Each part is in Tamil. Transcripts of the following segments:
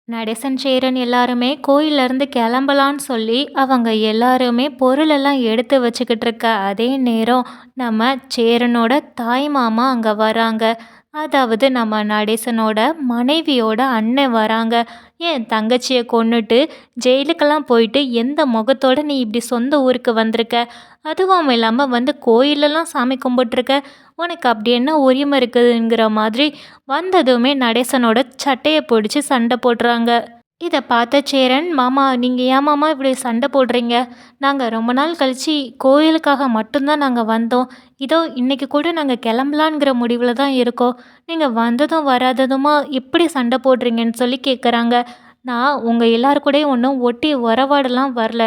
நடேசன், சேரன் எல்லாருமே கோயில்லேருந்து கிளம்பலான்னு சொல்லி அவங்க எல்லாருமே பொருளெல்லாம் எடுத்து வச்சுக்கிட்டு இருக்க அதே நேரம் நம்ம சேரனோட தாய் மாமா அங்கே வராங்க. அதாவது நம்ம நடேசனோட மனைவியோட அண்ணன் வராங்க. என் தங்கச்சியை கொன்னுட்டு ஜெயிலுக்கெல்லாம் போயிட்டு எந்த முகத்தோட நீ இப்படி சொந்த ஊருக்கு வந்திருக்க? அதுவும் இல்லாமல் வந்து கோயிலெல்லாம் சாமி கும்பிட்டுருக்க. உனக்கு அப்படி என்ன உரிமை இருக்குதுங்கிற மாதிரி வந்ததுமே நடேசனோட சட்டையை பிடிச்சி சண்டை போடுறாங்க. இதை பார்த்த சேரன், மாமா நீங்கள் ஏன் மாமா இப்படி சண்டை போடுறீங்க? நாங்கள் ரொம்ப நாள் கழித்து கோயிலுக்காக மட்டும்தான் நாங்கள் வந்தோம். இதோ இன்னைக்கு கூட நாங்கள் கிளம்பலான்ங்கிற முடிவில் தான் இருக்கோம். நீங்கள் வந்ததும் வராததுமா இப்படி சண்டை போடுறீங்கன்னு சொல்லி கேட்குறாங்க. நான் உங்கள் எல்லாரு கூடயும் ஒன்றும் ஒட்டி உறவாடலாம் வரல.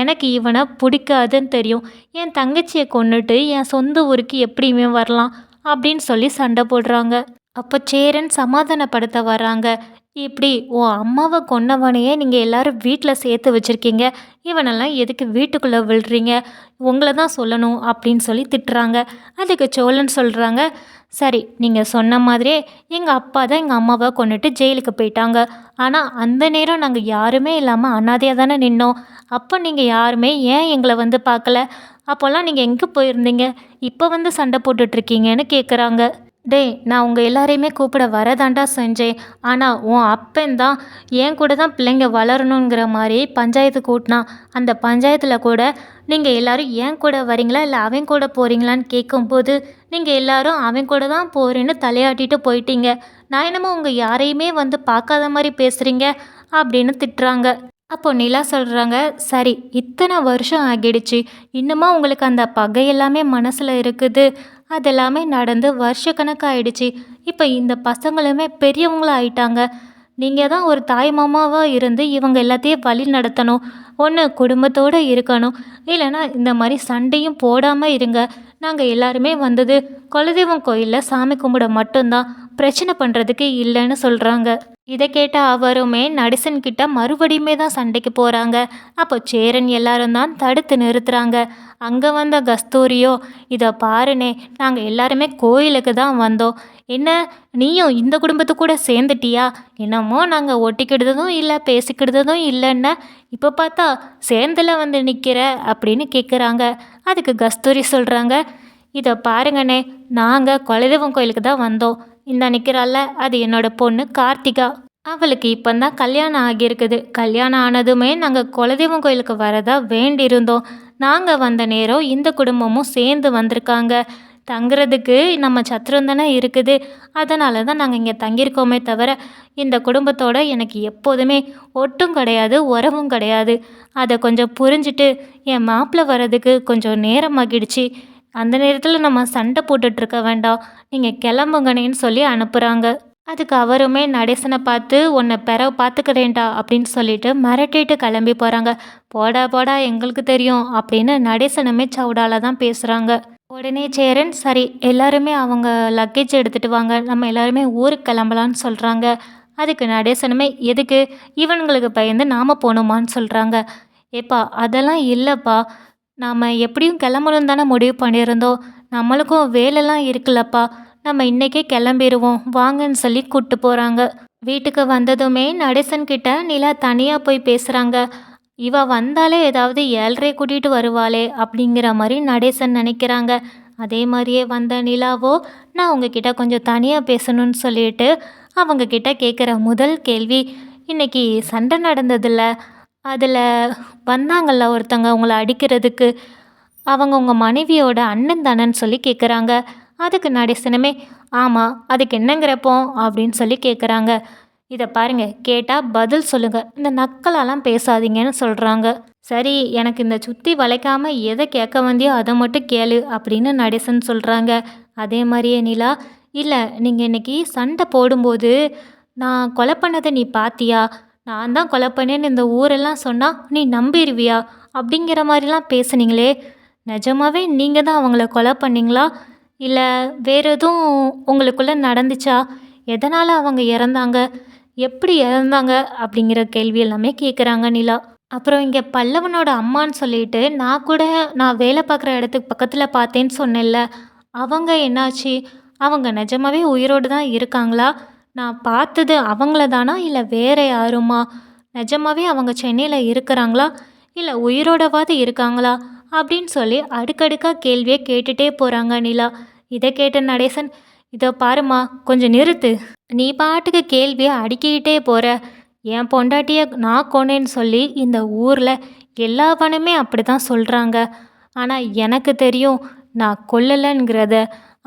எனக்கு இவனை பிடிக்காதுன்னு தெரியும். என் தங்கச்சியை கொன்னுட்டு என் சொந்த ஊருக்கு எப்படி இவன் வரலாம் அப்படின்னு சொல்லி சண்டை போடுறாங்க. அப்போ சேரன் சமாதானப்படுத்த வராங்க. இப்படி உன் அம்மாவை கொன்னவனையே நீங்கள் எல்லாரும் வீட்டில் சேர்த்து வச்சுருக்கீங்க. இவனெல்லாம் எதுக்கு வீட்டுக்குள்ளே விழுறீங்க? உங்களை தான் சொல்லணும் அப்படின்னு சொல்லி திட்டுறாங்க. அதுக்கு சோழன் சொல்கிறாங்க, சரி நீங்கள் சொன்ன மாதிரியே எங்கள் அப்பா தான் எங்கள் அம்மாவை கொண்டுட்டு ஜெயிலுக்கு போயிட்டாங்க. ஆனால் அந்த நேரம் நாங்கள் யாருமே இல்லாமல் அனாதையாக தானே நின்னோம். அப்போ நீங்கள் யாருமே ஏன் எங்களை வந்து பார்க்கல? அப்போல்லாம் நீங்கள் எங்கே போயிருந்தீங்க? இப்போ வந்து சண்டை போட்டுட்ருக்கீங்கன்னு கேட்குறாங்க. டேய், நான் உங்கள் எல்லாரையுமே கூப்பிட வரதாண்டா செஞ்சேன். ஆனால் உன் அப்பன் தான் என் கூட தான் பிள்ளைங்க வளரணுங்கிற மாதிரி பஞ்சாயத்து கூட்டினான். அந்த பஞ்சாயத்தில் கூட நீங்கள் எல்லாரும் என் கூட வரீங்களா இல்லை அவன் கூட போகிறீங்களான்னு கேட்கும்போது நீங்கள் எல்லாரும் அவன் கூட தான் போகிறேன்னு தலையாட்டிட்டு போயிட்டீங்க. நான் என்னமோ உங்கள் யாரையுமே வந்து பார்க்காத மாதிரி பேசுகிறீங்க அப்படின்னு திட்டுறாங்க. அப்போ நிலா சொல்கிறாங்க, சரி இத்தனை வருஷம் ஆகிடுச்சு, இன்னுமா உங்களுக்கு அந்த பகை எல்லாமே மனசில் இருக்குது? அதெல்லாமே நடந்து வருஷக்கணக்காயிடுச்சு. இப்போ இந்த பசங்களுமே பெரியவங்களாக ஆயிட்டாங்க. நீங்கள் தான் ஒரு தாய் மாமாவாக இருந்து இவங்க எல்லாத்தையும் வழி நடத்தணும். ஒன்று குடும்பத்தோடு இருக்கணும், இல்லைன்னா இந்த மாதிரி சண்டையும் போடாமல் இருங்க. நாங்கள் எல்லாருமே வந்தது குலதெய்வம் கோயிலில் சாமி கும்பிட மட்டும்தான், பிரச்சனை பண்ணுறதுக்கு இல்லைன்னு சொல்கிறாங்க. இதை கேட்ட அவருமே நடேசன்கிட்ட மறுபடியுமே தான் சண்டைக்கு போகிறாங்க. அப்போ சேரன் எல்லாரும் தான் தடுத்து நிறுத்துகிறாங்க. அங்கே வந்த கஸ்தூரியோ, இதை பாருனே, நாங்கள் எல்லாருமே கோயிலுக்கு தான் வந்தோம். என்ன நீயும் இந்த குடும்பத்து கூட சேர்ந்துட்டியா? என்னமோ நாங்கள் ஒட்டிக்கிடுறதும் இல்லை பேசிக்கிடுறதும் இல்லைன்னா இப்போ பார்த்தா சேர்ந்துல வந்து நிற்கிற அப்படின்னு கேட்குறாங்க. அதுக்கு கஸ்தூரி சொல்கிறாங்க, இதை பாருங்கண்ணே, நாங்கள் குலதெய்வம் கோயிலுக்கு தான் வந்தோம். இந்த நிற்கிறாள்ல, அது என்னோட பொண்ணு கார்த்திகா. அவளுக்கு இப்போ தான் கல்யாணம் ஆகியிருக்குது. கல்யாணம் ஆனதுமே நாங்கள் குலதெய்வம் கோயிலுக்கு வரதா வேண்டியிருந்தோம். நாங்கள் வந்த நேரம் இந்த குடும்பமும் சேர்ந்து வந்திருக்காங்க. தங்குறதுக்கு நம்ம சத்திரம் தானே இருக்குது. அதனால தான் நாங்கள் இங்கே தங்கியிருக்கோமே தவிர இந்த குடும்பத்தோட எனக்கு எப்போதுமே ஒட்டும் கிடையாது, உறவும் கிடையாது. அதை கொஞ்சம் புரிஞ்சுட்டு என் மாப்பிள்ளை வர்றதுக்கு கொஞ்சம் நேரமாகிடுச்சு. அந்த நேரத்தில் நம்ம சண்டை போட்டுட்ருக்க வேண்டாம், நீங்கள் கிளம்புங்கண்ணேன்னு சொல்லி அனுப்புகிறாங்க. அதுக்கு அவருமே நடேசனை பார்த்து, உன்னை பார்த்துக்கிறேன்டா அப்படின்னு சொல்லிட்டு மிரட்டிட்டு கிளம்பி போகிறாங்க. போடா போடா எங்களுக்கு தெரியும் அப்படின்னு நடேசனுமே சவுடால தான் பேசுகிறாங்க. உடனே சேரன், சரி எல்லாருமே அவங்க லக்கேஜ் எடுத்துகிட்டு வாங்க, நம்ம எல்லாருமே ஊருக்கு கிளம்பலான்னு சொல்கிறாங்க. அதுக்கு நடேசனுமே, எதுக்கு? இவனுங்களுக்கு பயந்து நாம் போகணுமான்னு சொல்கிறாங்க. ஏப்பா அதெல்லாம் இல்லைப்பா, நாம் எப்படியும் கிளம்பணும் தானே முடிவு பண்ணியிருந்தோம். நம்மளுக்கும் வேலைலாம் இருக்குல்லப்பா, நம்ம இன்றைக்கே கிளம்பிடுவோம் வாங்கன்னு சொல்லி கூப்பிட்டு போகிறாங்க. வீட்டுக்கு வந்ததுமே நடேசன்கிட்ட நிலா தனியாக போய் பேசுகிறாங்க. இவ வந்தாலே ஏதாவது ஏழ்ரை கூட்டிகிட்டு வருவாளே அப்படிங்கிற மாதிரி நடேசன் நினைக்கிறாங்க. அதே மாதிரியே வந்த நிலாவோ, நான் உங்ககிட்ட கொஞ்சம் தனியாக பேசணும்னு சொல்லிட்டு அவங்கக்கிட்ட கேட்குற முதல் கேள்வி, இன்னைக்கு சண்டை நடந்ததில்ல, அதில் வந்தாங்கள்ல ஒருத்தங்க உங்களை அடிக்கிறதுக்கு, அவங்க உங்கள் மனைவியோட அண்ணன் தானேன்னு சொல்லி கேட்குறாங்க. அதுக்கு நடேசனுமே, ஆமாம் அதுக்கு என்னங்கிறப்போ அப்படின்னு சொல்லி கேட்குறாங்க. இதை பாருங்க, கேட்டால் பதில் சொல்லுங்கள், இந்த நக்கலாலாம் பேசாதீங்கன்னு சொல்கிறாங்க. சரி எனக்கு இந்த சுற்றி வளைக்காமல் எதை கேட்க வந்தியோ அதை மட்டும் கேளு அப்படின்னு நடேசன் சொல்கிறாங்க. அதே மாதிரியே நிலா, இல்லை நீங்கள் இன்னைக்கு சண்டை போடும்போது நான் கொலை பண்ணதை நீ பாத்தியா? நான் தான் கொலை பண்ணேன்னு இந்த ஊரெல்லாம் சொன்னால் நீ நம்பிடுவியா? அப்படிங்கிற மாதிரிலாம் பேசுனீங்களே, நிஜமாவே நீங்கள் தான் அவங்கள கொலை பண்ணீங்களா? இல்லை வேறு எதுவும் உங்களுக்குள்ளே நடந்துச்சா? எதனால் அவங்க இறந்தாங்க? எப்படி இறந்தாங்க? அப்படிங்கிற கேள்வி எல்லாமே கேட்குறாங்க நிலா. அப்புறம் இங்கே பல்லவனோட அம்மான்னு சொல்லிட்டு நான் வேலை பார்க்குற இடத்துக்கு பக்கத்தில் பார்த்தேன்னு சொன்னேன்ல, அவங்க என்னாச்சு? அவங்க நிஜமாவே உயிரோடு தான் இருக்காங்களா? நான் பார்த்தது அவங்கள தானா இல்லை வேற யாருமா? நிஜமாவே அவங்க சென்னையில் இருக்கிறாங்களா இல்லை உயிரோடவாது இருக்காங்களா அப்படின்னு சொல்லி அடுக்கடுக்கா கேள்வியை கேட்டுட்டே போகிறாங்க நிலா. இதை கேட்ட நடேசன், இதோ பாருமா, கொஞ்சம் நிறுத்து. நீ பாட்டுக்கு கேள்வியை அடுக்கிக்கிட்டே போகிற. என் பொண்டாட்டியை நான் கொன்னேன்னு சொல்லி இந்த ஊரில் எல்லாவனுமே அப்படி தான் சொல்கிறாங்க. ஆனால் எனக்கு தெரியும் நான் கொல்லலைங்கிறத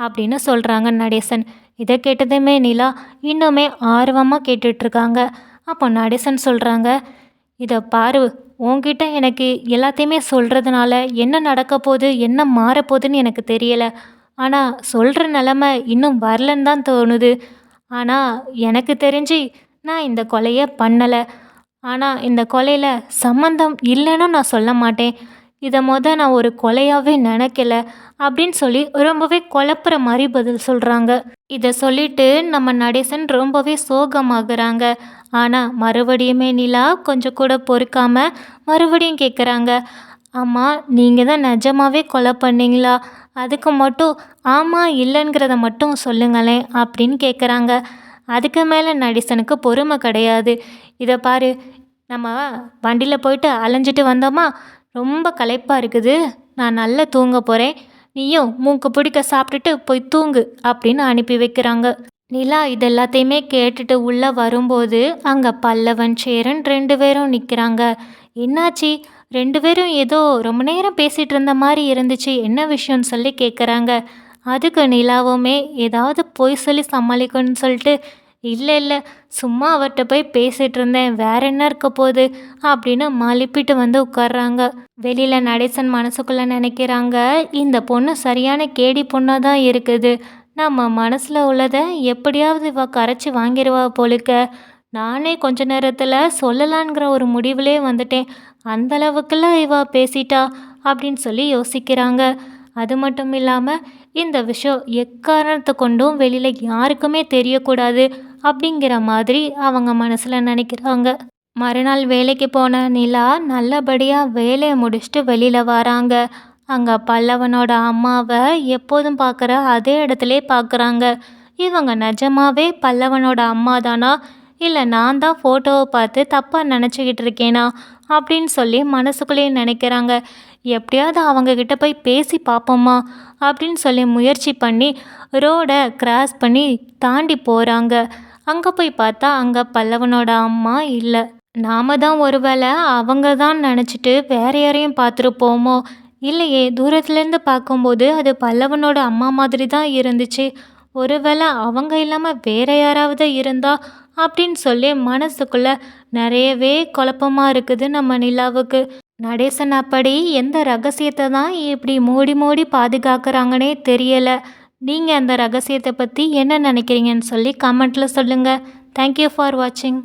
அப்படின்னு சொல்கிறாங்க நடேசன். இதை கேட்டதுமே நிலா இன்னுமே ஆர்வமாக கேட்டுட்ருக்காங்க. அப்போ நடேசன் சொல்கிறாங்க, இதை பாரு, உன்கிட்ட எனக்கு எல்லாத்தையுமே சொல்கிறதுனால என்ன நடக்க போகுது என்ன மாறப்போகுதுன்னு எனக்கு தெரியலை. ஆனால் சொல்கிற நிலமை இன்னும் வரலன்னு தான் தோணுது. ஆனால் எனக்கு தெரிஞ்சு நான் இந்த கொலையை பண்ணலை. ஆனால் இந்த கொலையில் சம்மந்தம் இல்லைன்னு நான் சொல்ல மாட்டேன். இதை நான் ஒரு கொலையாகவே நினைக்கல அப்படின்னு சொல்லி ரொம்பவே குழப்புற மாதிரி பதில் சொல்கிறாங்க. இதை சொல்லிட்டு நம்ம நடேசன் ரொம்பவே சோகமாகறாங்க. ஆனால் மறுபடியுமே நிலா கொஞ்சம் கூட பொறுக்காம மறுபடியும் கேட்குறாங்க, ஆமாம், நீங்கள் தான் நிஜமாவே கொலை பண்ணீங்களா? அதுக்கு மட்டும் ஆமாம் இல்லைங்கிறத மட்டும் சொல்லுங்களேன் அப்படின்னு கேட்குறாங்க. அதுக்கு மேலே நடேசனுக்கு பொறுமை கிடையாது. இதை பாரு, நம்ம வண்டியில் போயிட்டு அலைஞ்சிட்டு வந்தோமா, ரொம்ப களைப்பாக இருக்குது, நான் நல்லா தூங்க போகிறேன், நீயும் மூக்கு பிடிக்க சாப்பிட்டுட்டு போய் தூங்கு அப்படின்னு அனுப்பி வைக்கிறாங்க. நிலா இது எல்லாத்தையுமே கேட்டுட்டு உள்ளே வரும்போது அங்கே பல்லவன் சேரன் 2 பேரும் நிற்கிறாங்க. என்னாச்சு? 2 பேரும் ஏதோ ரொம்ப நேரம் பேசிகிட்டு இருந்த மாதிரி இருந்துச்சு, என்ன விஷயம்னு சொல்லி கேட்குறாங்க. அதுக்கு நிலாவுமே ஏதாவது பொய் சொல்லி சமாளிக்கணும்னு சொல்லிட்டு, இல்லை இல்லை, சும்மா அவர்கிட்ட போய் பேசிகிட்டு இருந்தேன், வேற என்ன இருக்க போகுது அப்படின்னு மழுப்பிட்டு வந்து உட்கார்றாங்க. வெளியில் நடேசன் மனசுக்குள்ளே நினைக்கிறாங்க, இந்த பொண்ணு சரியான கேடி பொண்ணாக தான் இருக்குது. நம்ம மனசில் உள்ளதை எப்படியாவது இவ கரைச்சி வாங்கிடுவா போலுக்க. நானே கொஞ்ச நேரத்தில் சொல்லலான்ங்கிற ஒரு முடிவிலே வந்துட்டேன். அந்தளவுக்குலாம் இவ பேசிட்டா அப்படின்னு சொல்லி யோசிக்கிறாங்க. அது மட்டும் இல்லாமல் இந்த விஷயம் எக்காரணத்தை கொண்டும் வெளியில் யாருக்குமே தெரியக்கூடாது அப்படிங்கிற மாதிரி அவங்க மனசில் நினைக்கிறாங்க. மறுநாள் வேலைக்கு போன நிலா நல்லபடியாக வேலையை முடிச்சுட்டு வெளியில் வராங்க. அங்கே பல்லவனோட அம்மாவை எப்போதும் பார்க்குற அதே இடத்துலே பார்க்குறாங்க. இவங்க நிஜமாவே பல்லவனோட அம்மா தானா, இல்லை நான் தான் ஃபோட்டோவை பார்த்து தப்பாக நினச்சிக்கிட்டு இருக்கேனா அப்படின்னு சொல்லி மனசுக்குள்ளேயே நினைக்கிறாங்க. எப்படியாவது அவங்கக்கிட்ட போய் பேசி பார்ப்போமா அப்படின்னு சொல்லி முயற்சி பண்ணி ரோடை கிராஸ் பண்ணி தாண்டி போகிறாங்க. அங்கே போய் பார்த்தா அங்கே பல்லவனோட அம்மா இல்லை. நாம தான் ஒருவேளை அவங்க தான் நினச்சிட்டு வேற யாரையும் பார்த்துருப்போமோ, இல்லையே, தூரத்துலேருந்து பார்க்கும்போது அது பல்லவனோட அம்மா மாதிரி தான் இருந்துச்சு. ஒருவேளை அவங்க இல்லாமல் வேற யாராவது இருந்தா அப்படின்னு சொல்லி மனசுக்குள்ள நிறையவே குழப்பமாக இருக்குது நம்ம நிலாவுக்கு. நடேசன் அப்படி எந்த ரகசியத்தை தான் இப்படி மூடி மூடி பாதுகாக்கிறாங்கன்னே தெரியலை. நீங்கள் அந்த ரகசியத்தை பற்றி என்ன நினைக்கிறீங்கன்னு சொல்லி கமெண்ட்டில் சொல்லுங்கள். தேங்க்யூ ஃபார் வாட்சிங்.